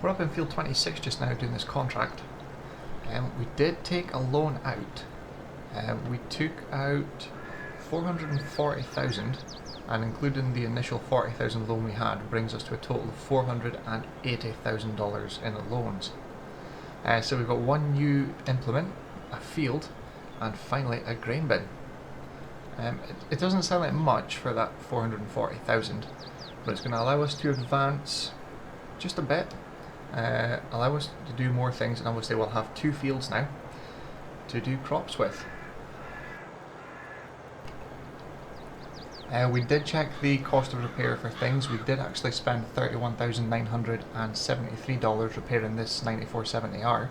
we're up in field 26 just now doing this contract. We did take a loan out. We took out 440,000, and including the initial 40,000 loan we had brings us to a total of $480,000 in loans. So we've got one new implement, a field, and finally a grain bin. It doesn't sound like much for that 440,000, but it's going to allow us to advance just a bit, allow us to do more things, and obviously we'll have two fields now to do crops with. We did check the cost of repair for things. We did actually spend $31,973 repairing this 9470R.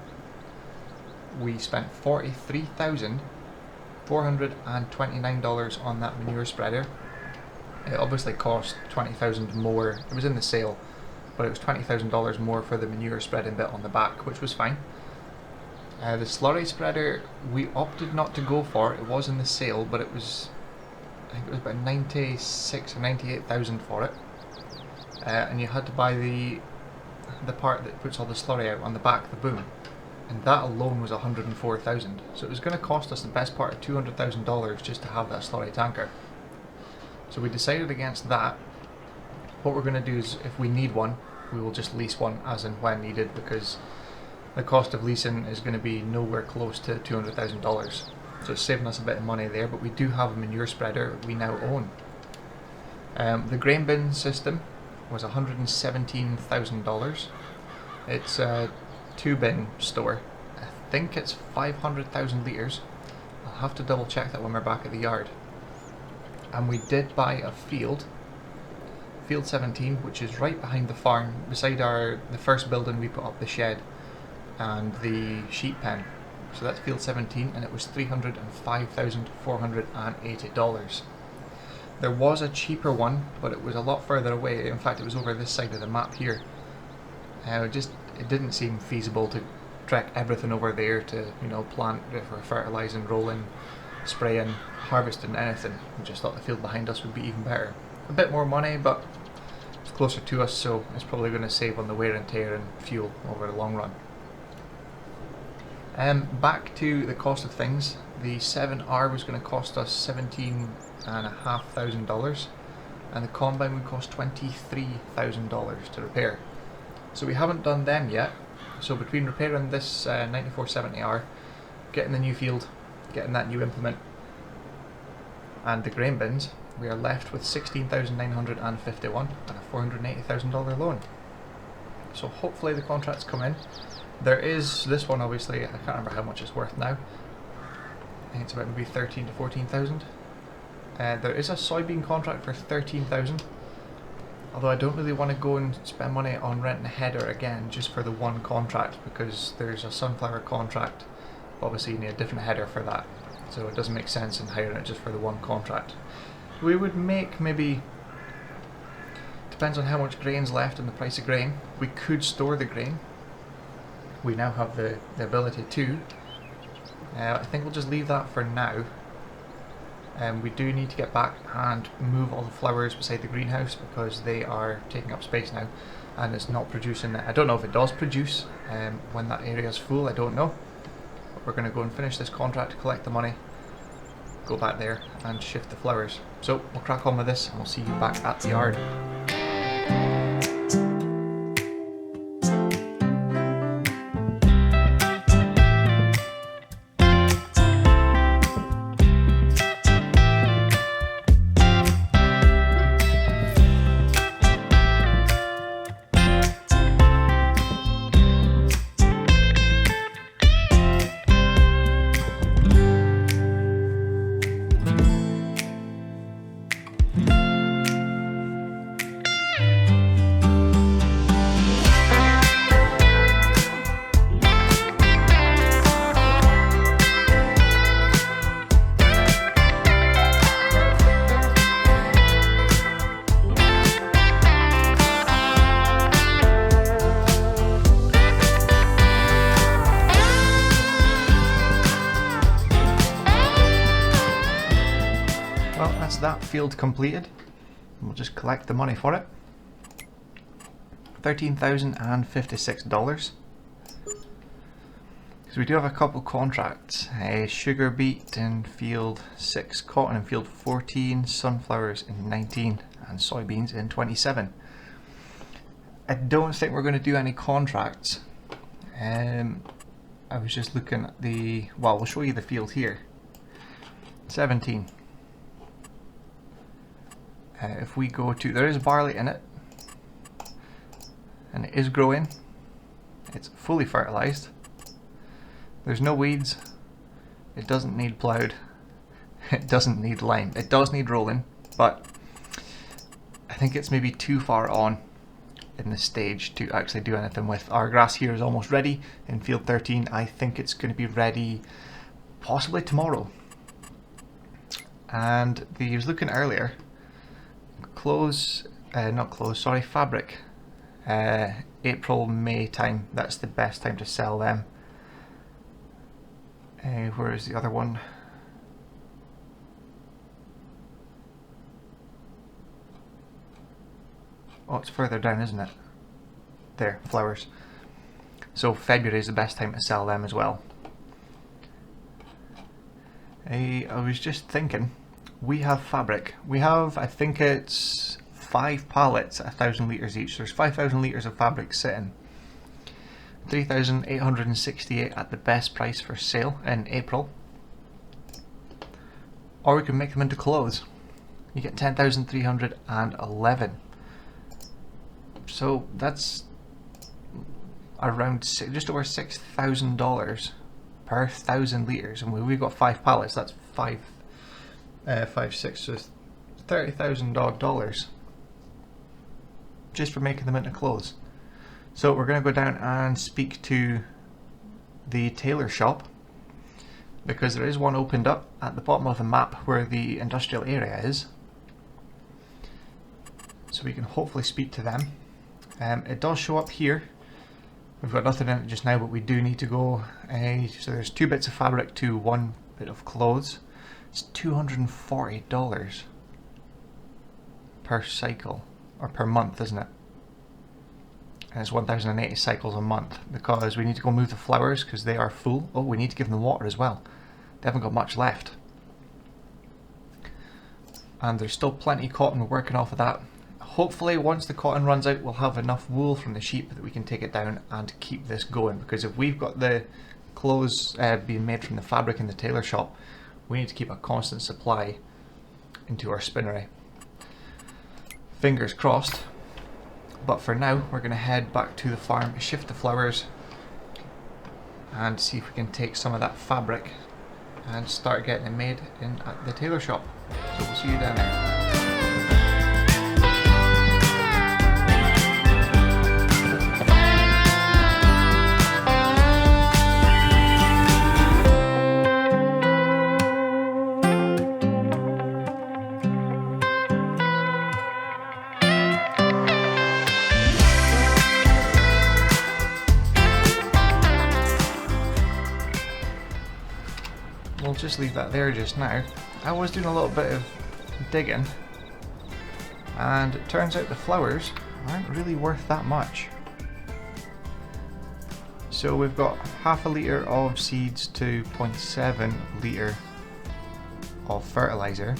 We spent $43,429 on that manure spreader. It obviously cost $20,000 more. It was in the sale, but it was $20,000 more for the manure spreading bit on the back, which was fine. The slurry spreader we opted not to go for. It was in the sale, but it was, I think it was about 96 or 98,000 for it, and you had to buy the part that puts all the slurry out on the back, the boom, and that alone was 104,000. So it was going to cost us the best part of $200,000 just to have that slurry tanker. So we decided against that. What we're going to do is, if we need one, we will just lease one as and when needed, because the cost of leasing is going to be nowhere close to $200,000. So it's saving us a bit of money there, but we do have a manure spreader we now own. The grain bin system was $117,000. It's a 2-bin store. I think it's 500,000 litres. I'll have to double check that when we're back at the yard. And we did buy a field 17, which is right behind the farm, beside the first building we put up, the shed and the sheep pen. So that's field 17, and it was $305,480. There was a cheaper one, but it was a lot further away. In fact, it was over this side of the map here. It didn't seem feasible to trek everything over there to, plant for fertilising, rolling, spraying, harvesting, anything. We just thought the field behind us would be even better. A bit more money, but it's closer to us, so it's probably going to save on the wear and tear and fuel over the long run. Back to the cost of things. The 7R was going to cost us $17,500, and the combine would cost $23,000 to repair. So we haven't done them yet. So between repairing this 9470R, getting the new field, getting that new implement, and the grain bins, we are left with $16,951 and a $480,000 loan. So hopefully the contracts come in. There is this one, obviously, I can't remember how much it's worth now. I think it's about maybe 13 to 14,000. There is a soybean contract for 13,000. Although I don't really want to go and spend money on renting a header again just for the one contract, because there's a sunflower contract. Obviously you need a different header for that, so it doesn't make sense in hiring it just for the one contract. We would make maybe, depends on how much grain's left and the price of grain. We could store the grain. We now have the ability to. I think we'll just leave that for now. We do need to get back and move all the flowers beside the greenhouse, because they are taking up space now and it's not producing. I don't know if it does produce when that area is full, I don't know. But we're going to go and finish this contract, collect the money, go back there and shift the flowers. So we'll crack on with this and we'll see you back at the yard. That field completed, and we'll just collect the money for it. $13,056. So we do have a couple contracts, sugar beet in field 6, cotton in field 14, sunflowers in 19 and soybeans in 27. I don't think we're going to do any contracts. I was just looking at the, well, we'll show you the field here. 17. If we go to, there is barley in it and it is growing. It's fully fertilized. There's no weeds. It doesn't need ploughed. It doesn't need lime. It does need rolling, but I think it's maybe too far on in the stage to actually do anything with. Our grass here is almost ready in field 13. I think it's going to be ready possibly tomorrow. And I was looking earlier, fabric, April, May time, that's the best time to sell them. Where is the other one? Oh, it's further down, isn't it? There, flowers. So February is the best time to sell them as well. I was just thinking, we have fabric. We have, I think it's 5 pallets at 1,000 litres each. There's 5,000 litres of fabric sitting. 3,868 at the best price for sale in April. Or we can make them into clothes. You get 10,311. So that's around just over $6,000 per 1,000 litres, and we've got 5 pallets. That's 5, 6, so $30,000 just for making them into clothes. So we're going to go down and speak to the tailor shop, because there is one opened up at the bottom of the map where the industrial area is. So we can hopefully speak to them. It does show up here. We've got nothing in it just now, but we do need to go. So there's 2 bits of fabric to 1 bit of clothes. It's $240 per cycle, or per month, isn't it? And it's 1,080 cycles a month, because we need to go move the flowers because they are full. Oh, we need to give them water as well. They haven't got much left. And there's still plenty of cotton. We're working off of that. Hopefully once the cotton runs out, we'll have enough wool from the sheep that we can take it down and keep this going, because if we've got the clothes being made from the fabric in the tailor shop, we need to keep a constant supply into our spinnery. Fingers crossed. But for now, we're going to head back to the farm, shift the flowers, and see if we can take some of that fabric and start getting it made in at the tailor shop. So we'll see you down there. We'll just leave that there just now. I was doing a little bit of digging, and it turns out the flowers aren't really worth that much. So we've got half a litre of seeds to 0.7 litre of fertiliser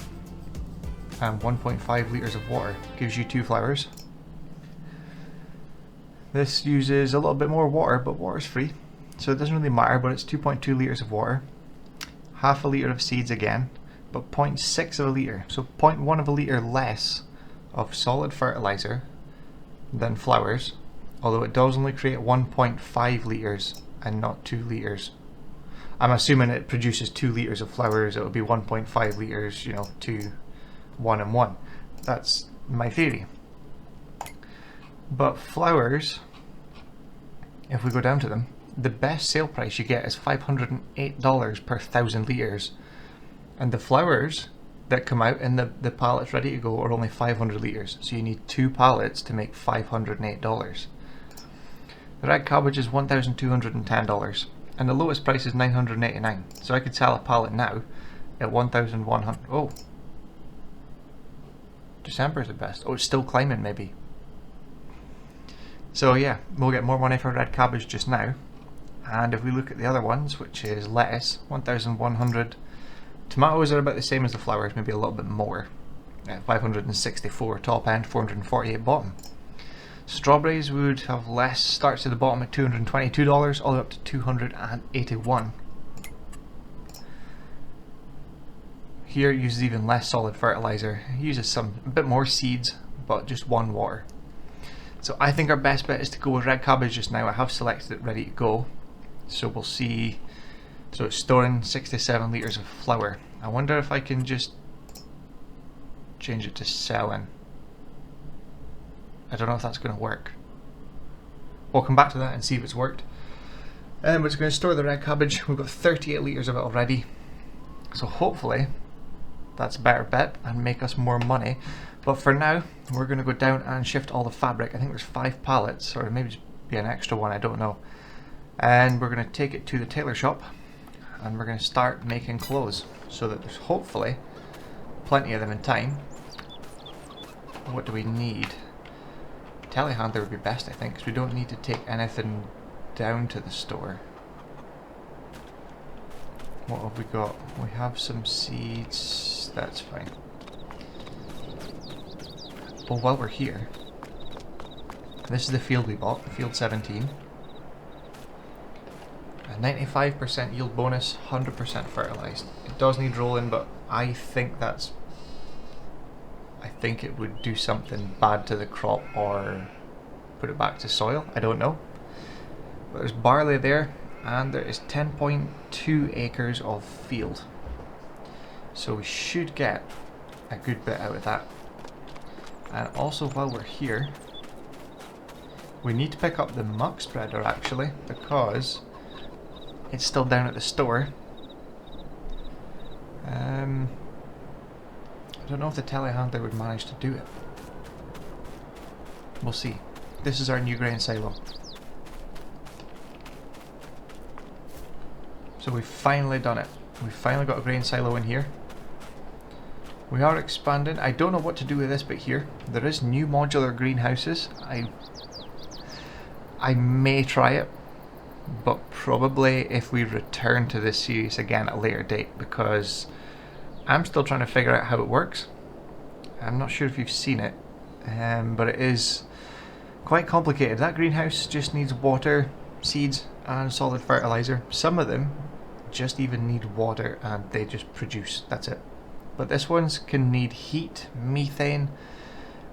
and 1.5 litres of water. Gives you 2 flowers. This uses a little bit more water, but water's free, so it doesn't really matter, but it's 2.2 litres of water. Half a litre of seeds again, but 0.6 of a litre, so 0.1 of a litre less of solid fertiliser than flowers, although it does only create 1.5 litres and not 2 litres. I'm assuming it produces 2 litres of flowers, it would be 1.5 litres, you know, 2, 1 and 1. That's my theory. But flowers, if we go down to them, the best sale price you get is $508 per 1,000 litres, and the flowers that come out in the pallets ready to go are only 500 litres, so you need 2 pallets to make $508. The red cabbage is $1,210, and the lowest price is $989, so I could sell a pallet now at $1,100. Oh, December is the best. Oh, it's still climbing maybe. So yeah, we'll get more money for red cabbage just now. And if we look at the other ones, which is lettuce, 1,100. Tomatoes are about the same as the flowers, maybe a little bit more. 564 top end, 448 bottom. Strawberries would have less, starts at the bottom at $222 all the way up to $281. Here it uses even less solid fertilizer. It uses a bit more seeds, but just one water. So I think our best bet is to go with red cabbage just now. I have selected it ready to go. So we'll see. So it's storing 67 litres of flour. I wonder if I can just change it to selling. I don't know if that's going to work. We'll come back to that and see if it's worked. We're just going to store the red cabbage. We've got 38 litres of it already. So hopefully that's a better bet and make us more money. But for now, we're going to go down and shift all the fabric. I think there's 5 pallets, or maybe just be an extra one, I don't know. And we're going to take it to the tailor shop and we're going to start making clothes so that there's hopefully plenty of them in time. What do we need? Telehandler would be best, I think, because we don't need to take anything down to the store. What have we got? We have some seeds, that's fine. Well, while we're here, this is the field we bought, field 17. A 95% yield bonus, 100% fertilized. It does need rolling, but I think it would do something bad to the crop or put it back to soil. I don't know. But there's barley there, and there is 10.2 acres of field. So we should get a good bit out of that. And also, while we're here, we need to pick up the muck spreader actually, because it's still down at the store. I don't know if the telehandler would manage to do it. We'll see. This is our new grain silo. So we've finally done it. We've finally got a grain silo in here. We are expanding. I don't know what to do with this bit here. There is new modular greenhouses. I may try it, but probably if we return to this series again at a later date, because I'm still trying to figure out how it works. I'm not sure if you've seen it, but it is quite complicated. That greenhouse just needs water, seeds and solid fertilizer. Some of them just even need water and they just produce, that's it. But this one's can need heat, methane,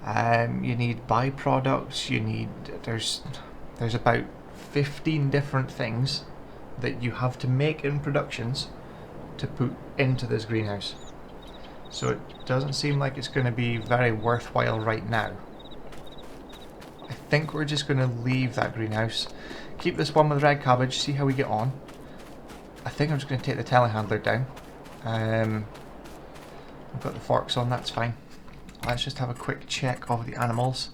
you need byproducts, you need, there's about 15 different things that you have to make in productions to put into this greenhouse. So it doesn't seem like it's going to be very worthwhile right now. I think we're just going to leave that greenhouse, keep this one with red cabbage, see how we get on. I think I'm just going to take the telehandler down. I've got the forks on, that's fine. Let's just have a quick check of the animals.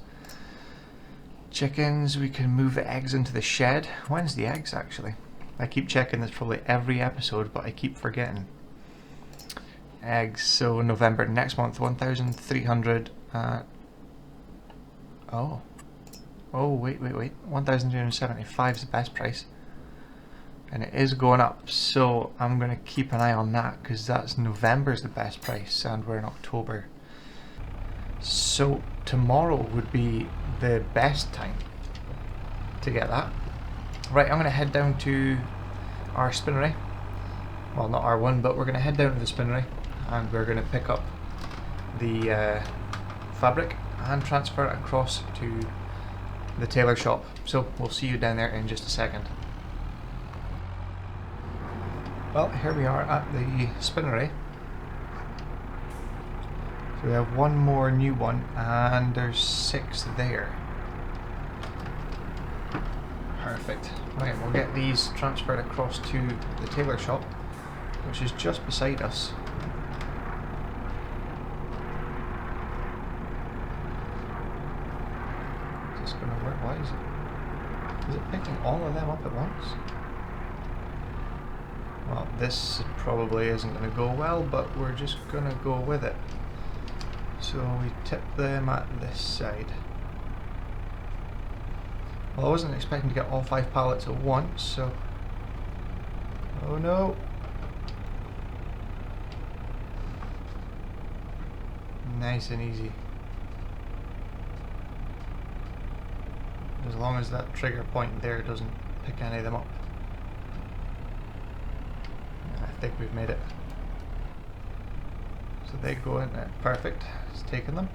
Chickens, we can move the eggs into the shed. When's the eggs actually? I keep checking this probably every episode, but I keep forgetting. Eggs, so November next month, 1,300. Oh, wait. 1,375 is the best price. And it is going up, so I'm going to keep an eye on that, because that's November's the best price, and we're in October. So tomorrow would be the best time to get that. Right, I'm going to head down to our spinnery. Well, not our one, but we're going to head down to the spinnery and we're going to pick up the fabric and transfer it across to the tailor shop. So we'll see you down there in just a second. Well, here we are at the spinnery. So we have one more new one and there's 6 there. Perfect. Right, we'll get these transferred across to the tailor shop, which is just beside us. Is this going to work? Why is it? Is it picking all of them up at once? Well, this probably isn't going to go well, but we're just going to go with it. So we tip them at this side. Well, I wasn't expecting to get all 5 pallets at once, so... Oh no! Nice and easy. As long as that trigger point there doesn't pick any of them up. I think we've made it. So they go in there. Perfect. It's taken them.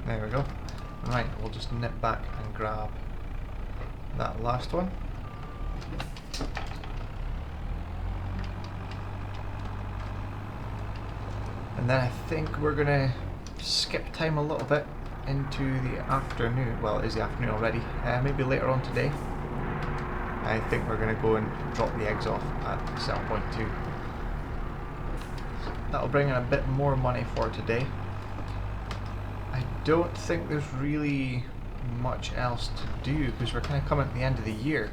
There we go. Right, we'll just nip back and grab that last one. And then I think we're gonna skip time a little bit into the afternoon. Well, it is the afternoon already. Maybe later on today. I think we're gonna go and drop the eggs off at sell point 2. That'll bring in a bit more money for today. I don't think there's really much else to do because we're kind of coming at the end of the year.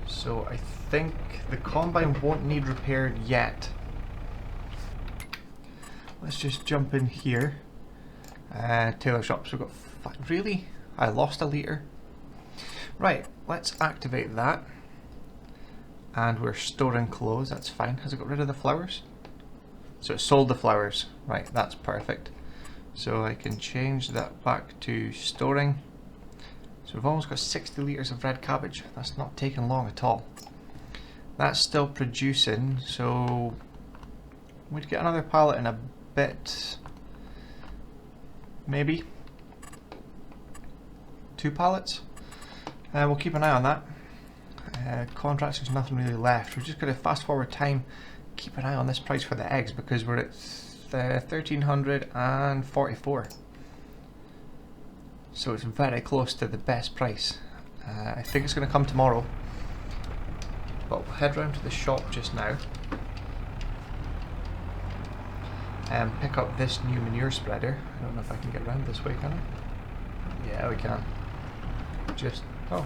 So I think the combine won't need repaired yet. Let's just jump in here. Tailor shops, we've got really? I lost a litre. Right, let's activate that. And we're storing clothes, that's fine. Has it got rid of the flowers? So it sold the flowers. Right, that's perfect. So I can change that back to storing. So we've almost got 60 litres of red cabbage. That's not taking long at all. That's still producing, so we'd get another pallet in a bit. Maybe 2 pallets. We'll keep an eye on that. Contracts, there's nothing really left. We're just going to fast forward time, keep an eye on this price for the eggs because we're at 1344. So it's very close to the best price. I think it's going to come tomorrow. But we'll head round to the shop just now and pick up this new manure spreader. I don't know if I can get around this way, can I? Yeah, we can. Just, oh,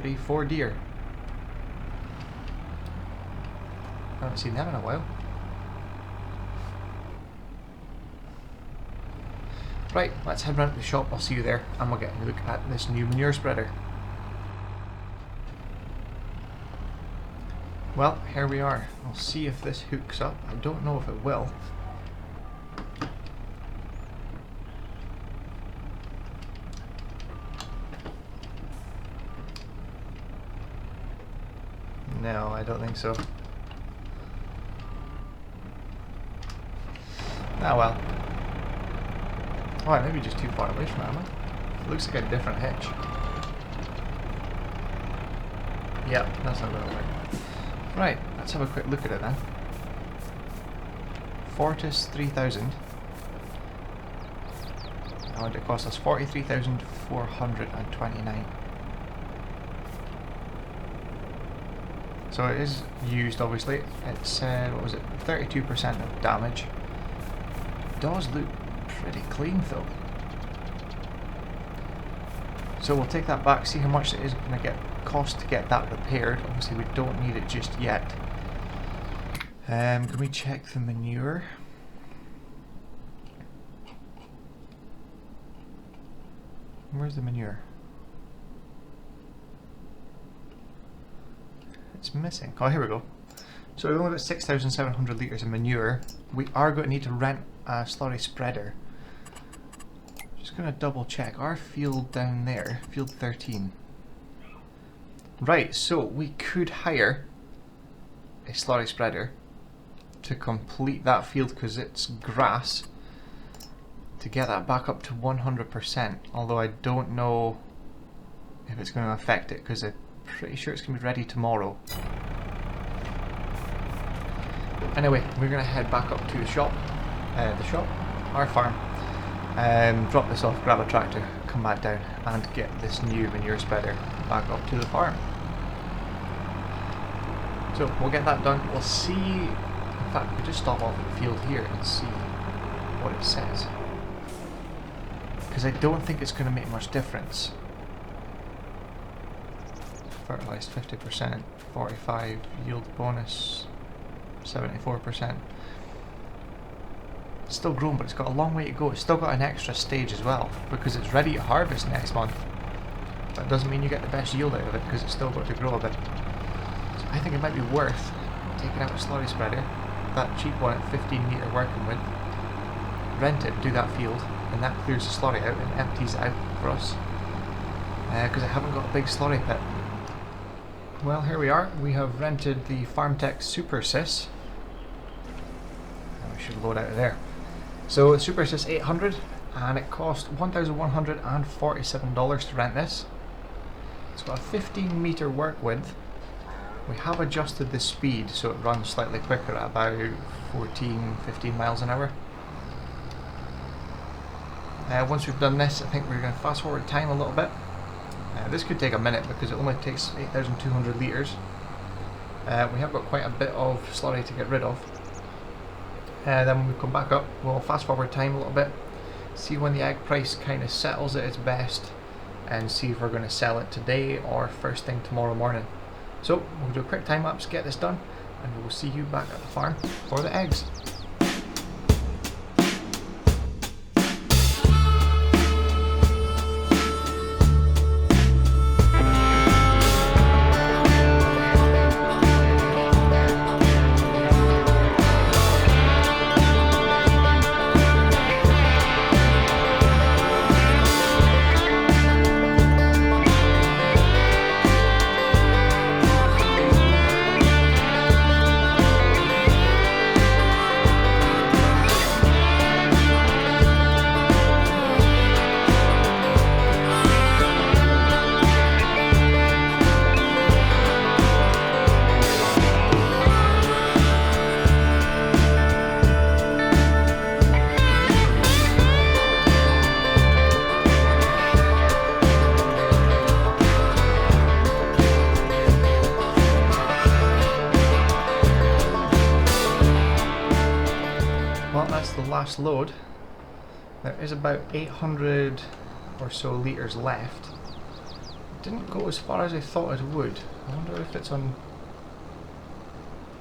3-4 deer. I haven't seen them in a while. Right, let's head round to the shop, I'll see you there, and we'll get a look at this new manure spreader. Well, here we are. We'll see if this hooks up. I don't know if it will. No, I don't think so. Ah well. Oh, I may be just too far away from it, am I? It looks like a different hitch. Yep, that's not going to work. Right, let's have a quick look at it then. Fortis 3000. How did it cost us? 43,429. So it is used, obviously. It's, what was it, 32% of damage. It does look pretty clean though. So we'll take that back, see how much it is going to cost to get that repaired. Obviously we don't need it just yet. Can we check the manure? Where's the manure? It's missing. Oh, here we go. So we've only got 6,700 litres of manure. We are going to need to rent a slurry spreader. Just going to double check. Our field down there, field 13. Right, so we could hire a slurry spreader to complete that field because it's grass, to get that back up to 100%, although I don't know if it's going to affect it because I'm pretty sure it's going to be ready tomorrow. Anyway, we're going to head back up to the shop, our farm, drop this off, grab a tractor, come back down and get this new manure spreader back up to the farm. So we'll get that done. We'll see, in fact we just stop off at the field here and see what it says, because I don't think it's going to make much difference. Fertilised 50%, 45 yield bonus, 74%. It's still growing, but it's got a long way to go. It's still got an extra stage as well, because it's ready to harvest next month. But it doesn't mean you get the best yield out of it, because it's still got to grow a bit. So I think it might be worth taking out a slurry spreader, that cheap one at 15 metre working width, rent it, do that field, and that clears the slurry out and empties it out for us. Because I haven't got a big slurry pit. Well, here we are. We have rented the FarmTech Super Sys. And we should load out of there. So the Super Sys 800, and it cost $1,147 to rent this. It's got a 15 metre work width. We have adjusted the speed so it runs slightly quicker at about 14-15 miles an hour. Once we've done this, I think we're going to fast forward time a little bit. This could take a minute because it only takes 8,200 litres. We have got quite a bit of slurry to get rid of. Then when we come back up, we'll fast forward time a little bit, see when the egg price kind of settles at its best, and see if we're going to sell it today or first thing tomorrow morning. So we'll do a quick time lapse, get this done, and we'll see you back at the farm for the eggs. Well, that's the last load. There is about 800 or so litres left. It didn't go as far as I thought it would. I wonder if it's on...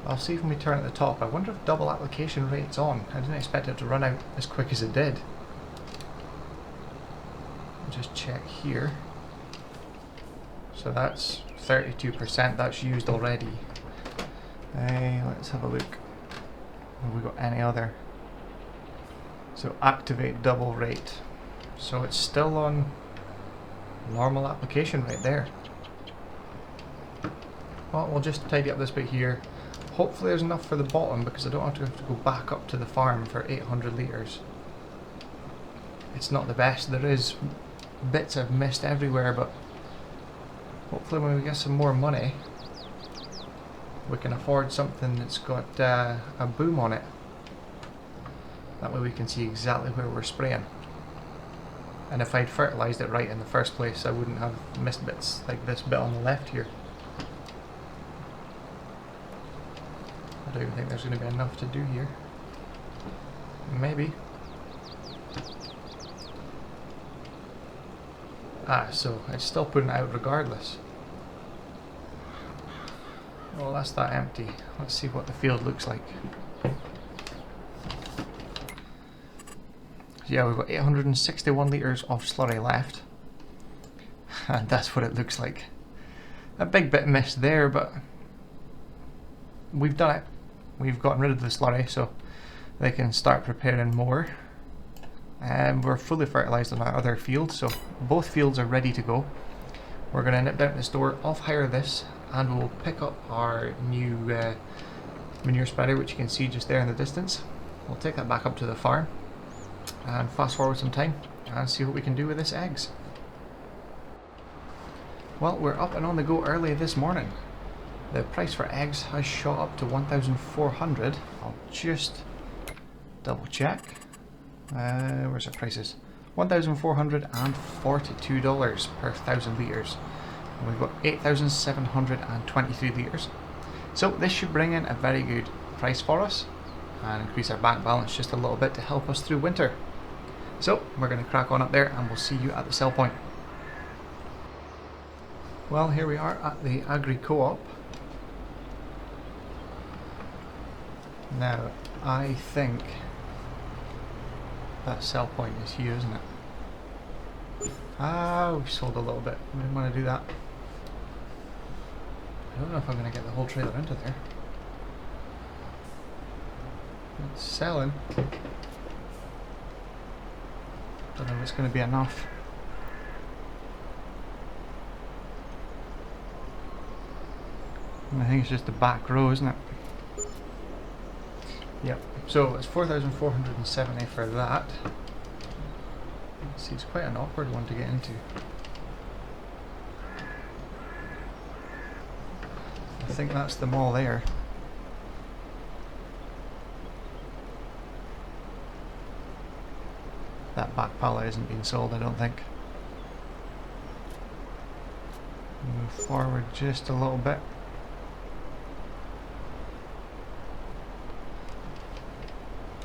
I'll see when we turn at the top. I wonder if double application rate's on. I didn't expect it to run out as quick as it did. I'll just check here. So that's 32%, that's used already. Let's have a look. Have we got any other? So activate double rate. So it's still on normal application rate there. Well, we'll just tidy up this bit here. Hopefully there's enough for the bottom because I don't have to go back up to the farm for 800 litres. It's not the best. There is bits I've missed everywhere, but hopefully when we get some more money we can afford something that's got a boom on it. That way we can see exactly where we're spraying. And if I'd fertilised it right in the first place, I wouldn't have missed bits like this bit on the left here. I don't even think there's going to be enough to do here. Maybe. So it's still putting it out regardless. Well, that's that empty. Let's see what the field looks like. Yeah, we've got 861 litres of slurry left. And that's what it looks like. A big bit missed there, but we've done it. We've gotten rid of the slurry, so they can start preparing more. And we're fully fertilised on our other field, so both fields are ready to go. We're going to nip down to the store, off-hire this, and we'll pick up our new manure spreader, which you can see just there in the distance. We'll take that back up to the farm and fast forward some time and see what we can do with this eggs. Well, we're up and on the go early this morning. The price for eggs has shot up to 1,400. I'll just double check. Where's our prices? $1,442 per 1,000 litres. And we've got 8,723 litres. So this should bring in a very good price for us and increase our bank balance just a little bit to help us through winter. So we're going to crack on up there and we'll see you at the sell point. Well, here we are at the Agri Co-op. Now, I think That sell point is here, isn't it? Ah, we sold a little bit. We didn't want to do that. I don't know if I'm going to get the whole trailer into there. It's selling. Don't know if it's going to be enough. I think it's just the back row, isn't it? Yep. So it's 4,470 for that. See, it's quite an awkward one to get into. I think that's them all there. That back pallet isn't being sold, I don't think. Move forward just a little bit.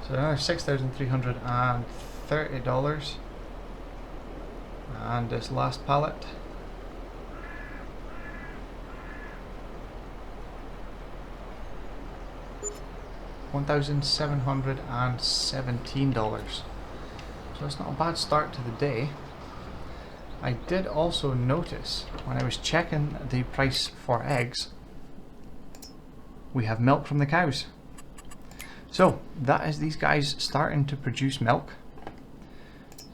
So another $6,330. And this last pallet. $1,717. So it's not a bad start to the day. I did also notice when I was checking the price for eggs, we have milk from the cows. So that is these guys starting to produce milk.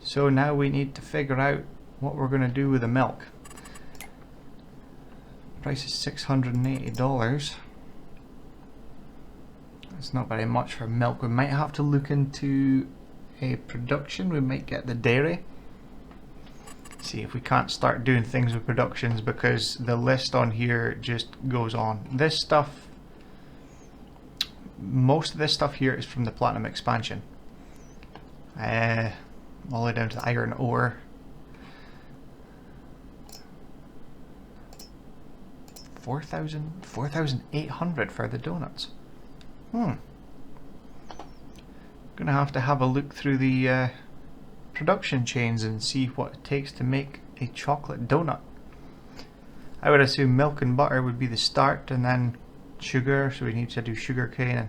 So now we need to figure out what we're going to do with the milk. Price is $680. That's not very much for milk. We might have to look into a production. We might get the dairy. See if we can't start doing things with productions, because the list on here just goes on. This stuff, most of this stuff here is from the Platinum expansion. All the way down to the iron ore. $4,800 for the donuts. Gonna have to have a look through the production chains and see what it takes to make a chocolate donut. I would assume milk and butter would be the start, and then sugar, so we need to do sugar cane. And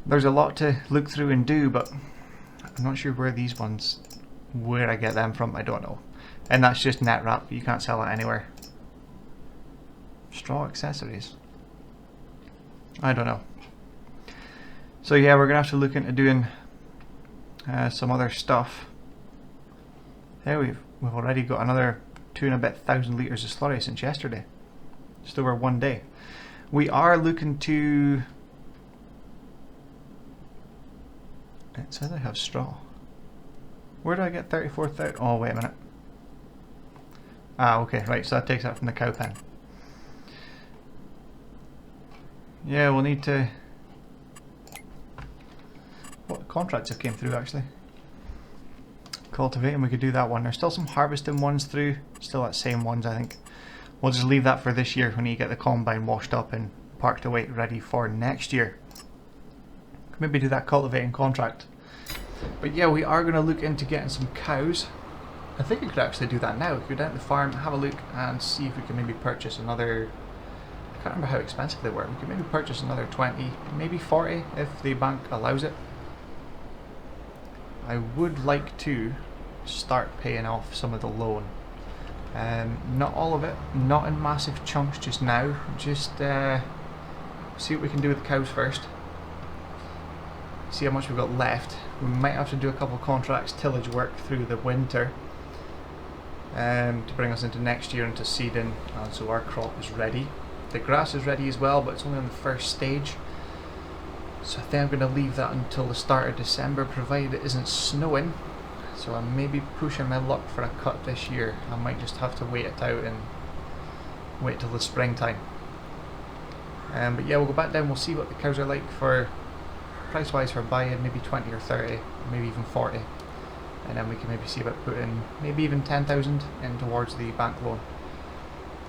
there's a lot to look through and do, but I'm not sure where these ones, where I get them from, I don't know. And that's just net wrap, you can't sell it anywhere. Straw accessories, I don't know. So yeah, we're gonna have to look into doing some other stuff. There we've already got another 2,000 and a bit litres of slurry since yesterday, just over one day. We are looking to, it says I have straw. Where do I get 34,000? Oh wait a minute. Ah, okay, right, so that takes that from the cow pen. Yeah, we'll need to, what contracts have came through actually? Cultivating, we could do that one. There's still some harvesting ones through, still that same ones I think. We'll just leave that for this year when you get the combine washed up and parked away ready for next year. Maybe do that cultivating contract. But yeah, we are going to look into getting some cows. I think we could actually do that now. We could go down to the farm, have a look and see if we can maybe purchase another, I can't remember how expensive they were. We could maybe purchase another 20, maybe 40 if the bank allows it. I would like to start paying off some of the loan. Not all of it, not in massive chunks just now. Just see what we can do with the cows first. See how much we've got left. We might have to do a couple of contracts, tillage work through the winter to bring us into next year into seeding, and so our crop is ready. The grass is ready as well, but it's only on the first stage. So I think I'm going to leave that until the start of December, provided it isn't snowing. So I may be pushing my luck for a cut this year. I might just have to wait it out and wait till the springtime. But yeah, we'll go back down, we'll see what the cows are like for price wise for buying, maybe 20 or 30, maybe even 40. And then we can maybe see about putting maybe even 10,000 in towards the bank loan.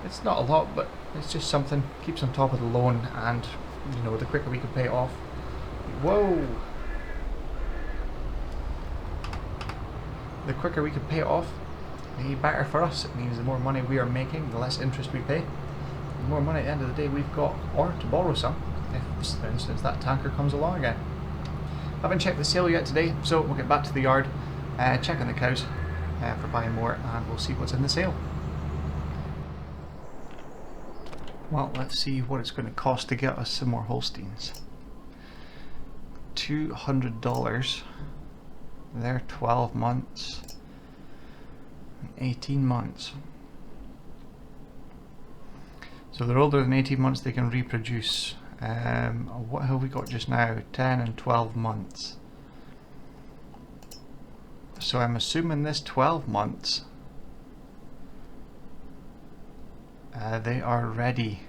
It's not a lot, but it's just something, keeps on top of the loan, and you know, the quicker we can pay it off. Whoa! The quicker we can pay it off, the better for us. It means the more money we are making, the less interest we pay. The more money at the end of the day we've got, or to borrow some, if for instance that tanker comes along again. Haven't checked the sale yet today, so we'll get back to the yard, check on the cows for buying more, and we'll see what's in the sale. Well, let's see what it's going to cost to get us some more Holsteins. $200. They're 12 months. 18 months. So they're older than 18 months, they can reproduce. What have we got just now? 10 and 12 months. So I'm assuming this 12 months they are ready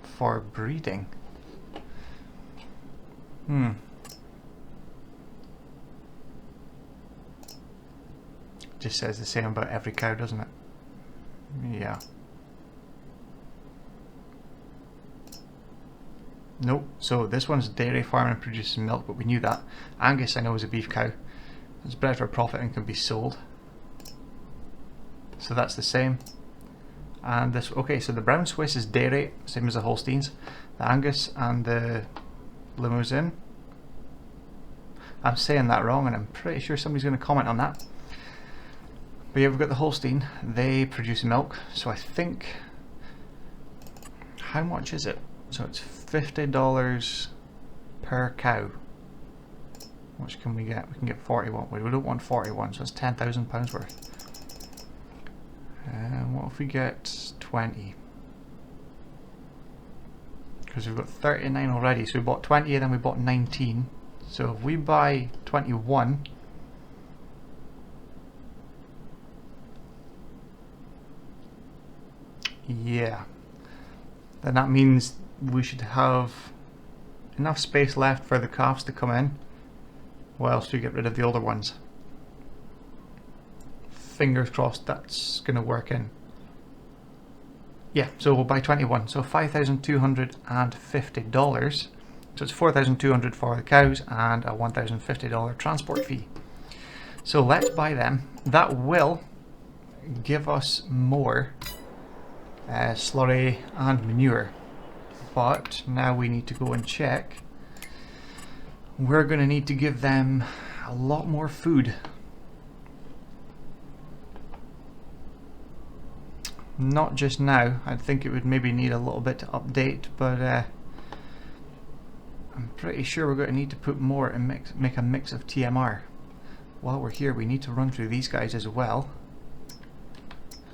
for breeding. Just says the same about every cow, doesn't it? Yeah. Nope. So this one's dairy farm and produces milk, but we knew that. Angus I know is a beef cow. It's bred for profit and can be sold. So that's the same. And this, okay, so the brown Swiss is dairy, same as the Holsteins. The Angus and the Limousin. I'm saying that wrong, and I'm pretty sure somebody's going to comment on that. But yeah, we've got the Holstein. They produce milk, so I think, how much is it? So it's $50 per cow. How much can we get? We can get 41. We don't want 41, so it's £10,000 worth. What if we get 20? Because we've got 39 already, so we bought 20 and then we bought 19. So if we buy 21, yeah, then that means we should have enough space left for the calves to come in, whilst we get rid of the older ones. Fingers crossed that's going to work in. Yeah, so we'll buy 21, so $5,250. So it's $4,200 for the cows and a $1,050 transport fee. So let's buy them. That will give us more slurry and manure. But now we need to go and check. We're going to need to give them a lot more food. Not just now. I think it would maybe need a little bit to update, but I'm pretty sure we're going to need to put more and make a mix of TMR. While we're here, we need to run through these guys as well.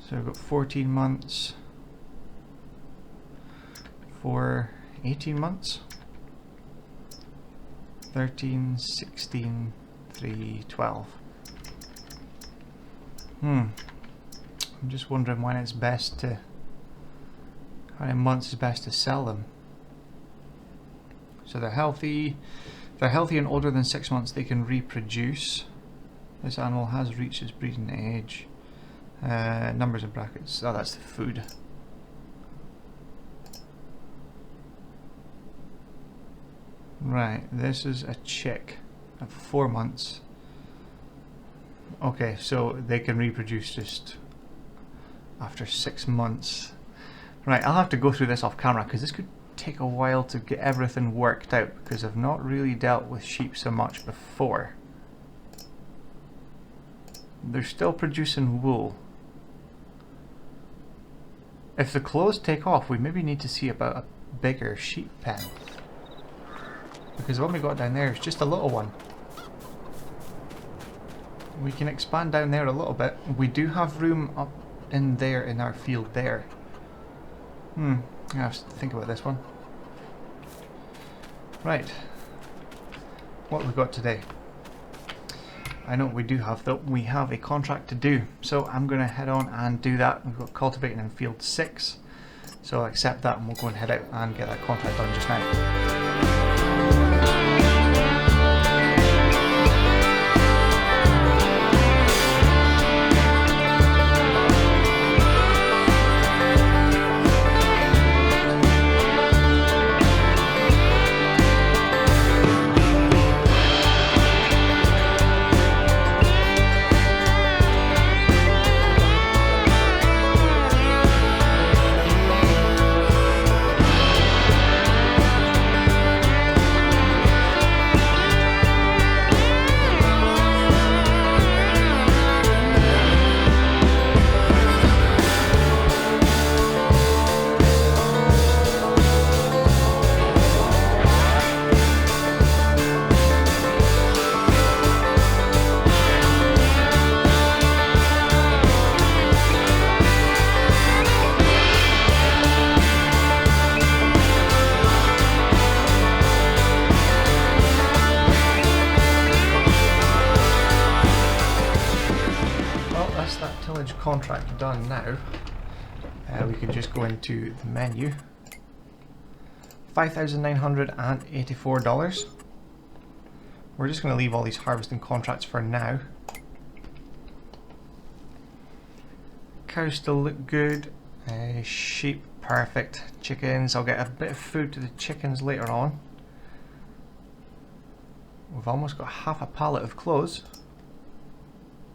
So we've got 14 months for 18 months. 13, 16, 3, 12. I'm just wondering when it's best to, how many months is best to sell them. So they're healthy. If they're healthy and older than 6 months, they can reproduce. This animal has reached its breeding age. Numbers in brackets. Oh, that's the food. Right, this is a chick at 4 months. Okay, so they can reproduce just after 6 months. Right, I'll have to go through this off camera because this could take a while to get everything worked out, because I've not really dealt with sheep so much before. They're still producing wool. If the clothes take off, we maybe need to see about a bigger sheep pen, because the one we got down there is just a little one. We can expand down there a little bit. We do have room up in there in our field there. I have to think about this one. Right. What have we got today? I know what we do have though. We have a contract to do. So I'm going to head on and do that. We've got cultivating in field 6. So I'll accept that and we'll go and head out and get that contract done just now. contract done now, we can just go into the menu. $5,984. We're just going to leave all these harvesting contracts for now. Cows still look good. Sheep, perfect. Chickens, I'll get a bit of food to the chickens later on. We've almost got half a pallet of clothes.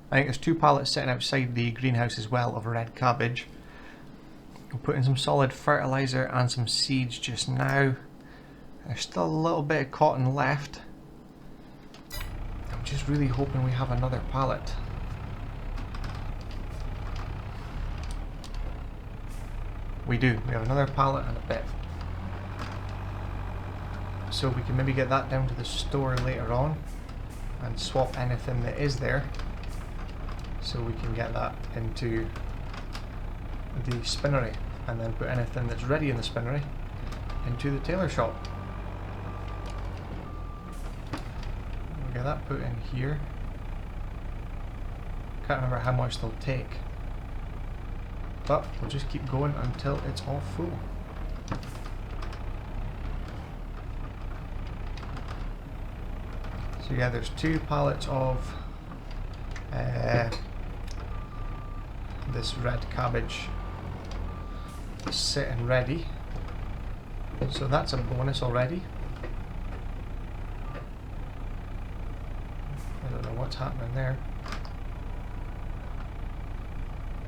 I think there's 2 pallets sitting outside the greenhouse as well of red cabbage. We'll put in some solid fertilizer and some seeds just now. There's still a little bit of cotton left. I'm just really hoping we have another pallet. We do. We have another pallet and a bit. So we can maybe get that down to the store later on and swap anything that is there, so we can get that into the spinnery and then put anything that's ready in the spinnery into the tailor shop. We'll get that put in here. Can't remember how much they'll take, but we'll just keep going until it's all full. So yeah, there's 2 pallets of this red cabbage sitting ready. So that's a bonus already. I don't know what's happening there.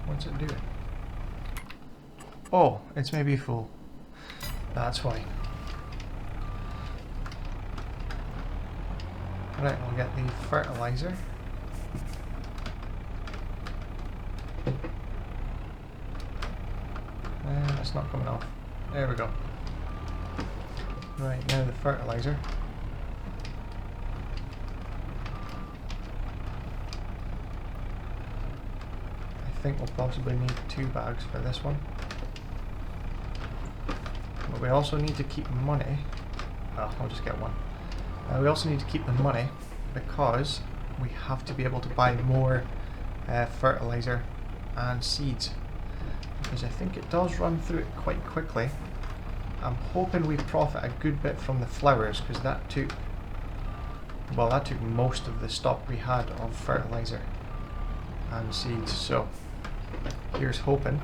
What's it doing? Oh, it's maybe full. That's why. Right, we'll get the fertilizer. That's not coming off. There we go. Right, now the fertilizer. I think we'll possibly need 2 bags for this one. But we also need to keep money. Oh, I'll just get one. We also need to keep the money because we have to be able to buy more fertilizer and seeds, because I think it does run through it quite quickly. I'm hoping we profit a good bit from the flowers, because that took most of the stock we had of fertilizer and seeds, so here's hoping.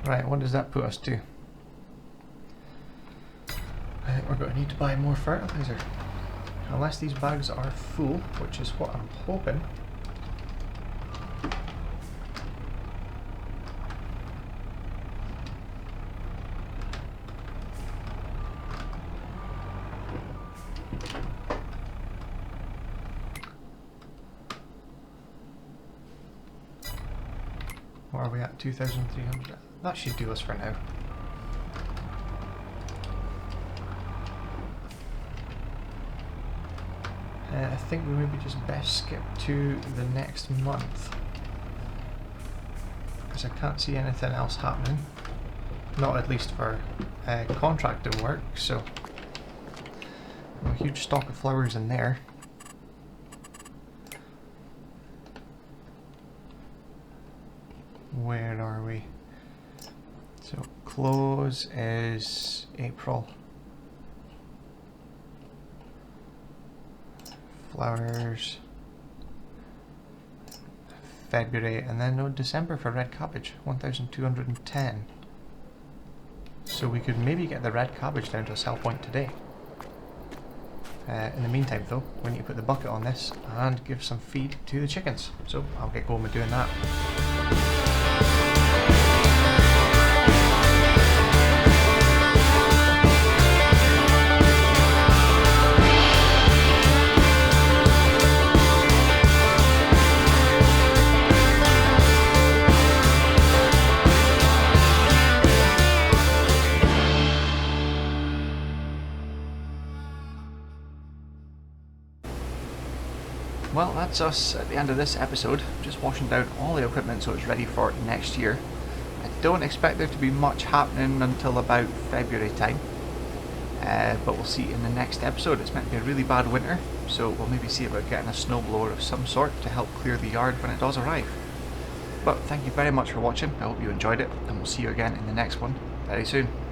Right, what does that put us to? I think we're going to need to buy more fertilizer. Unless these bags are full, which is what I'm hoping. What are we at? 2,300? That should do us for now. I think we maybe just best skip to the next month, because I can't see anything else happening, not at least for contracting work. So a huge stock of flowers in there. Where are we? So close is April. Flowers, February, and then no, December for red cabbage, 1,210. So we could maybe get the red cabbage down to a sell point today. In the meantime though, we need to put the bucket on this and give some feed to the chickens. So I'll get going with doing that. Well, that's us at the end of this episode. Just washing down all the equipment so it's ready for next year. I don't expect there to be much happening until about February time. but we'll see in the next episode. It's meant to be a really bad winter, so we'll maybe see about getting a snowblower of some sort to help clear the yard when it does arrive. But thank you very much for watching. I hope you enjoyed it, and we'll see you again in the next one very soon.